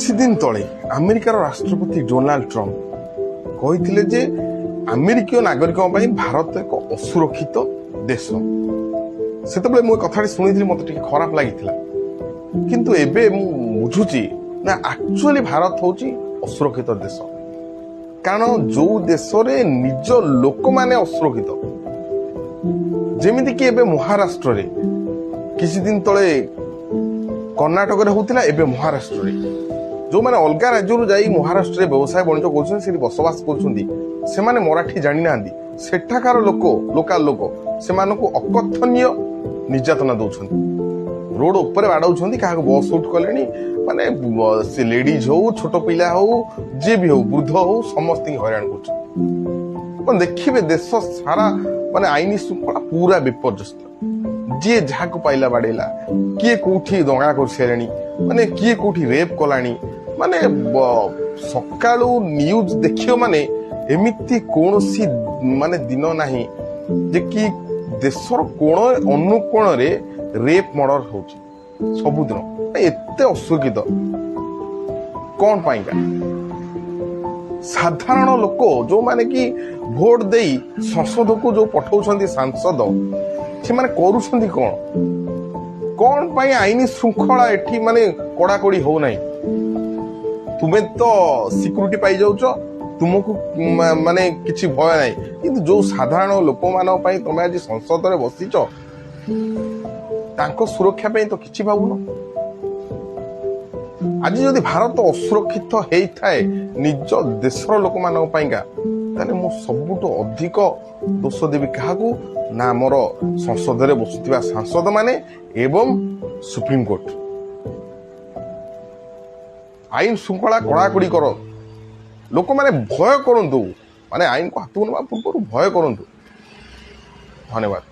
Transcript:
କିଛି ଦିନ ତଳେ ଆମେରିକାର ରାଷ୍ଟ୍ରପତି ଡୋନାଲ୍ଡ ଟ୍ରମ୍ପ କହିଥିଲେ ଯେ ଆମେରିକୀୟ ନାଗରିକଙ୍କ ପାଇଁ ଭାରତ ଏକ ଅସୁରକ୍ଷିତ ଦେଶ। ସେତେବେଳେ ମୁଁ ଏ କଥାଟି ଶୁଣିଥିଲି, ମତେ ଟିକେ ଖରାପ ଲାଗିଥିଲା, କିନ୍ତୁ ଏବେ ମୁଁ ବୁଝୁଛି ନା ଆକ୍ଚୁଆଲି ଭାରତ ହଉଛି ଅସୁରକ୍ଷିତ ଦେଶ। କାରଣ ଯୋଉ ଦେଶରେ ନିଜ ଲୋକମାନେ ଅସୁରକ୍ଷିତ, ଯେମିତିକି ଏବେ ମହାରାଷ୍ଟ୍ରରେ କିଛି ଦିନ ତଳେ କର୍ଣ୍ଣାଟକରେ ହଉଥିଲା, ଏବେ ମହାରାଷ୍ଟ୍ରରେ ଯୋଉମାନେ ଅଲଗା ରାଜ୍ୟରୁ ଯାଇ ମହାରାଷ୍ଟ୍ରରେ ବ୍ୟବସାୟ ବାଣିଜ୍ୟ କରୁଛନ୍ତି, ସେଠି ବସବାସ କରୁଛନ୍ତି, ସେମାନେ ମରାଠୀ ଜାଣିନାହାନ୍ତି। ସେଠାକାର ଲୋକାଲ ଲୋକ ସେମାନଙ୍କୁ ଅକଥନୀୟ ନିର୍ଯାତନା ଦଉଛନ୍ତି, ରୋଡ ଉପରେ ବାଡଉଛନ୍ତି, କାହାକୁ ବସ୍ ଆଉଟ୍ କଲେଣି। ମାନେ ସେ ଲେଡିଜ ହଉ, ଛୋଟ ପିଲା ହଉ, ଯିଏ ବି ହଉ, ବୃଦ୍ଧ ହଉ, ସମସ୍ତଙ୍କୁ ହଇରାଣ କରୁଛନ୍ତି। ଦେଖିବେ ଦେଶ ସାରା ମାନେ ଆଇନ ଶୃଙ୍ଖଳା ପୁରା ବିପର୍ଯ୍ୟସ୍ତ। ଯିଏ ଯାହାକୁ ପାଇଲା ବାଡେଇଲା, କିଏ କୋଉଠି ଦଙ୍ଗା କରିସାରିଲାଣି, ମାନେ କିଏ କୋଉଠି ରେପ୍ କଲାଣି। ମାନେ ସକାଳୁ ନ୍ୟୁଜ ଦେଖିବ ମାନେ ଏମିତି କୌଣସି ମାନେ ଦିନ ନାହିଁ ଯେ କି ଦେଶର କୋଣ ଅନୁକୋଣରେ ରେପ୍ ମର୍ଡର ହଉଛି ସବୁଦିନ। ଏତେ ଅସୁରକ୍ଷିତ କଣ ପାଇଁକା? ସାଧାରଣ ଲୋକ ଯୋଉମାନେ କି ଭୋଟ ଦେଇ ସଂସଦକୁ ଯୋଉ ପଠାଉଛନ୍ତି ସାଂସଦ, ସେମାନେ କରୁଛନ୍ତି କଣ ପାଇଁ ଆଇନ ଶୃଙ୍ଖଳା ଏଠି ମାନେ କଡାକଡି ହଉନାହିଁ? ତୁମେ ତ ସିକ୍ୟୁରିଟି ପାଇଯାଉଛ, ତୁମକୁ ମାନେ କିଛି ଭୟ ନାହିଁ, କିନ୍ତୁ ଯୋଉ ସାଧାରଣ ଲୋକମାନଙ୍କ ପାଇଁ ତମେ ଆଜି ସଂସଦରେ ବସିଛ, ତାଙ୍କ ସୁରକ୍ଷା ପାଇଁ ତ କିଛି ଭାବୁନ। ଆଜି ଯଦି ଭାରତ ଅସୁରକ୍ଷିତ ହେଇଥାଏ ନିଜ ଦେଶର ଲୋକମାନଙ୍କ ପାଇଁକା, ତାହେଲେ ମୁଁ ସବୁଠୁ ଅଧିକ ଦୋଷ ଦେବି କାହାକୁ? ନା ଆମର ସଂସଦରେ ବସୁଥିବା ସାଂସଦ ମାନେ ଏବଂ ସୁପ୍ରିମକୋର୍ଟ। ଆଇନ ଶୃଙ୍ଖଳା କଡାକଡି କର, ଲୋକମାନେ ଭୟ କରନ୍ତୁ, ମାନେ ଆଇନକୁ ହାତକୁ ନେବା ପୂର୍ବରୁ ଭୟ କରନ୍ତୁ। ଧନ୍ୟବାଦ।